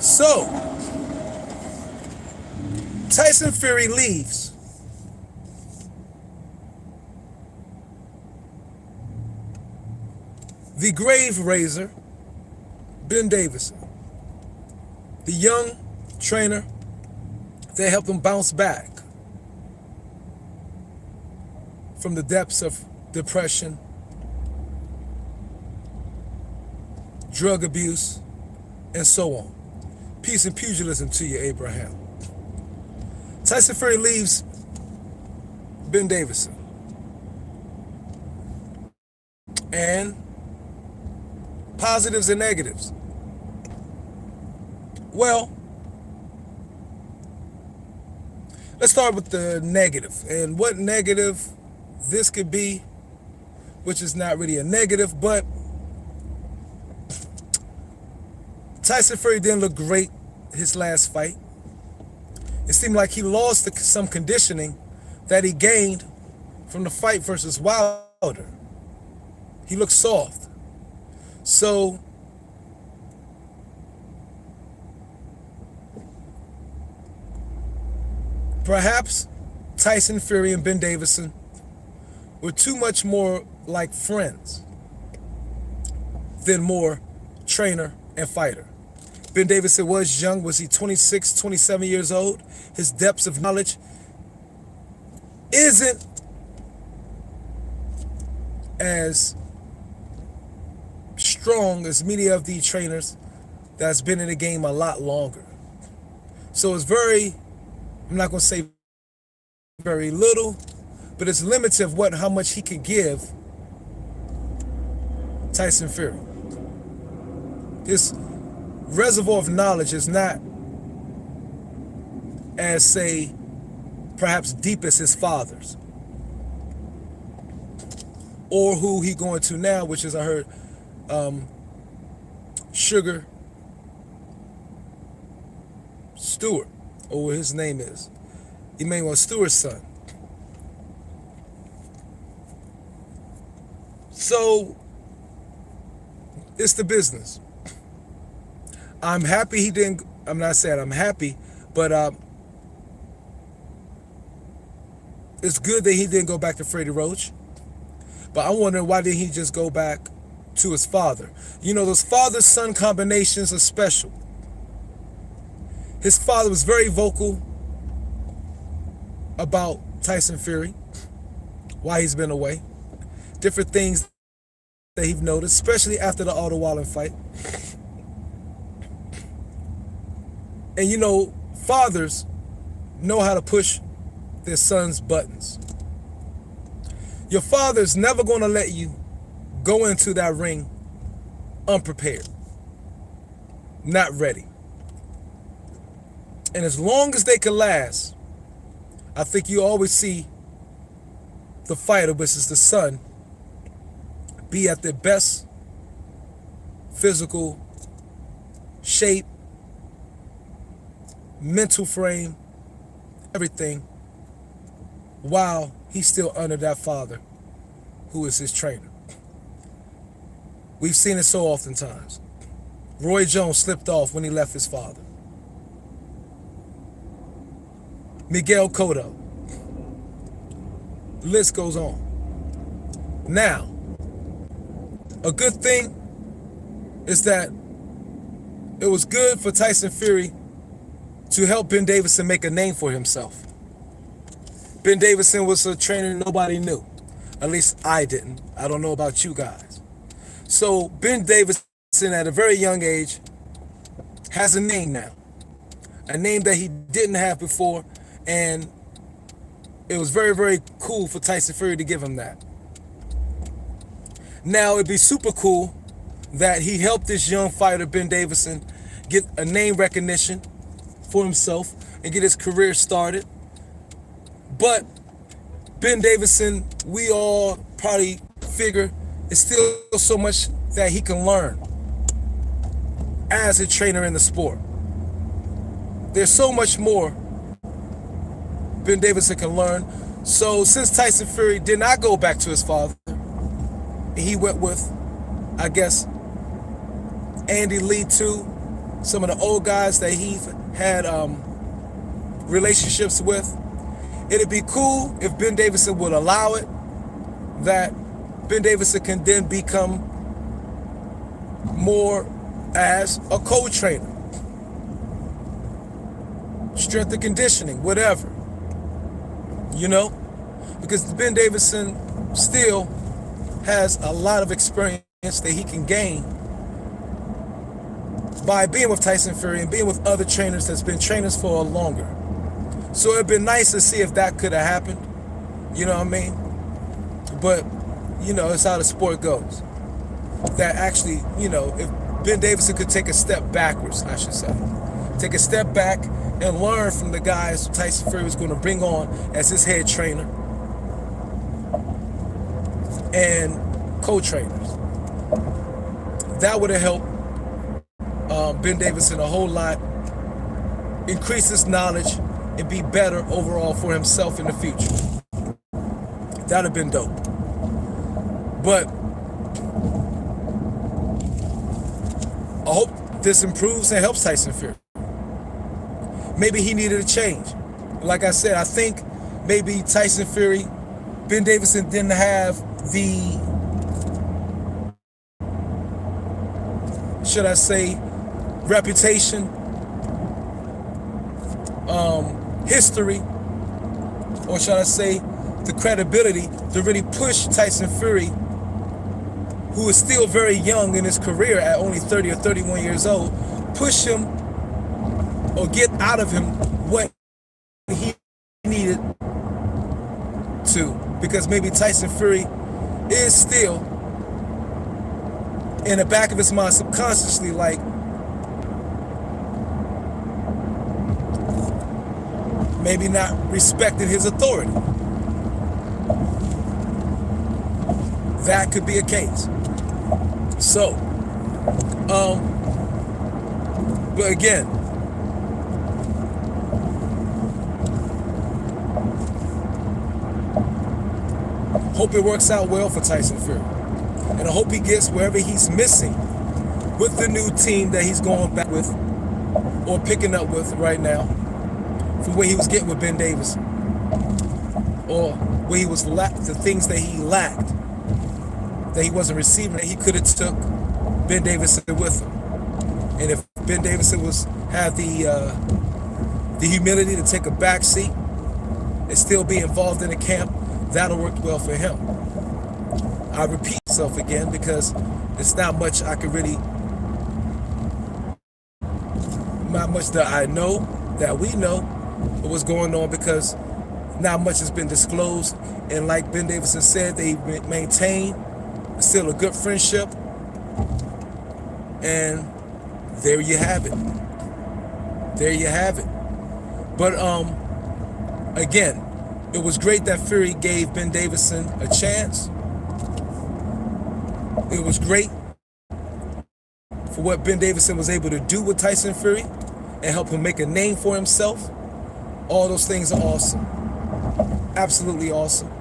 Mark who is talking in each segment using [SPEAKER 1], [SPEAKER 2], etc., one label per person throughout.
[SPEAKER 1] So, Tyson Fury leaves. The grave raiser, Ben Davidson, the young trainer that helped him bounce back from the depths of depression, drug abuse, and so on. Peace and pugilism to you, Abraham. Tyson Fury leaves Ben Davidson. And positives and negatives. Well, let's start with the negative. And what negative this could be, which is not really a negative, but Tyson Fury didn't look great his last fight. It seemed like he lost some conditioning that he gained from the fight versus Wilder. He looked soft. So, perhaps Tyson Fury and Ben Davidson were too much more like friends than more trainer and fighter. Ben Davidson was young. Was he 26, 27 years old? His depths of knowledge isn't as strong as many of the trainers that's been in the game a lot longer. So it's very, I'm not going to say very little, but it's limited of how much he can give Tyson Fury. His reservoir of knowledge is not as, say, perhaps deep as his father's, or who he going to now, which is, I heard, Sugar Stewart, or what his name is, Emmanuel Stewart's son. So it's the business. I'm happy he didn't. I'm not saying I'm happy, but it's good that he didn't go back to Freddie Roach. But I'm wondering, why didn't he just go back to his father? You know, those father-son combinations are special. His father was very vocal about Tyson Fury, why he's been away. Different things that he's noticed, especially after the Otto Wallen fight. And you know, fathers know how to push their sons' buttons. Your father's never going to let you go into that ring unprepared, not ready. And as long as they can last, I think you always see the fighter, which is the son, be at their best physical shape, mental frame, everything, while he's still under that father who is his trainer. We've seen it so oftentimes. Roy Jones slipped off when he left his father. Miguel Cotto. The list goes on. Now, a good thing is that it was good for Tyson Fury to help Ben Davidson make a name for himself. Ben Davidson was a trainer nobody knew. At least I didn't. I don't know about you guys. So Ben Davidson, at a very young age, has a name now. A name that he didn't have before, and it was very, very cool for Tyson Fury to give him that. Now, it'd be super cool that he helped this young fighter, Ben Davidson, get a name recognition for himself and get his career started. But Ben Davidson, we all probably figure, is still so much that he can learn as a trainer in the sport. There's so much more Ben Davidson can learn. So since Tyson Fury did not go back to his father, he went with, I guess, Andy Lee too, some of the old guys that he had relationships with. It'd be cool if Ben Davidson would allow it, that Ben Davidson can then become more as a co-trainer, strength and conditioning, whatever, because Ben Davidson still has a lot of experience that he can gain by being with Tyson Fury and being with other trainers that's been trainers for longer. So it'd been nice to see if that could have happened, you know what I mean? But, it's how the sport goes. That actually, if Ben Davidson could take a step backwards, I should say. Take a step back and learn from the guys Tyson Fury was going to bring on as his head trainer and co-trainers. That would have helped Ben Davidson a whole lot, increase his knowledge, and be better overall for himself in the future. That'd have been dope. But I hope this improves and helps Tyson Fury. Maybe he needed a change. Like I said, I think maybe Tyson Fury, Ben Davidson didn't have the, should I say, reputation, history, or should I say the credibility to really push Tyson Fury, who is still very young in his career at only 30 or 31 years old, push him or get out of him what he needed to. Because maybe Tyson Fury is still in the back of his mind subconsciously like, maybe not respecting his authority. That could be a case. So, but again, hope it works out well for Tyson Fury. And I hope he gets wherever he's missing with the new team that he's going back with or picking up with right now, from where he was getting with Ben Davidson, or where he was the things that he lacked, that he wasn't receiving, that he could have took Ben Davidson with him. And if Ben Davidson had the humility to take a back seat and still be involved in the camp, that'll work well for him. I repeat myself again because there's not much I could really, not much that I know, that we know what's going on, because not much has been disclosed. And like Ben Davidson said, they maintain still a good friendship. And there you have it. There you have it. But again, it was great that Fury gave Ben Davidson a chance. It was great for what Ben Davidson was able to do with Tyson Fury and help him make a name for himself. All those things are awesome. Absolutely awesome.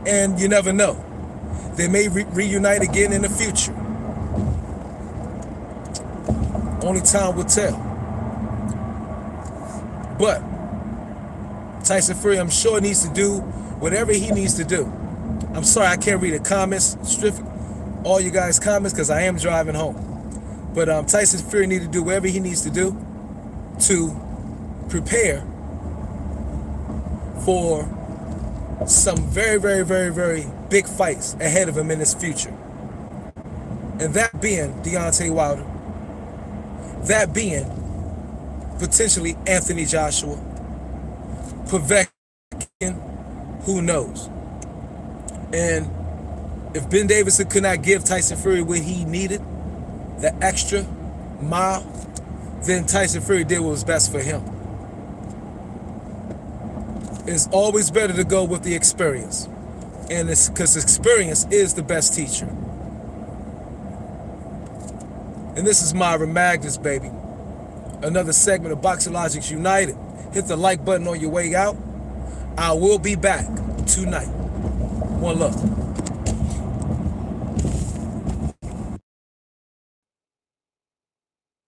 [SPEAKER 1] And you never know. They may reunite again in the future. Only time will tell. But Tyson Fury, I'm sure, needs to do whatever he needs to do. I'm sorry I can't read the comments, all you guys' comments, because I am driving home. But Tyson Fury needs to do whatever he needs to do to prepare for some very, very, very, very big fights ahead of him in his future. And that being Deontay Wilder. That being potentially Anthony Joshua. Povetkin, who knows? And if Ben Davidson could not give Tyson Fury what he needed, the extra mile, then Tyson Fury did what was best for him. It's always better to go with the experience. And it's because experience is the best teacher. And this is Myra Magnus, baby. Another segment of Boxologics United. Hit the like button on your way out. I will be back tonight. One love.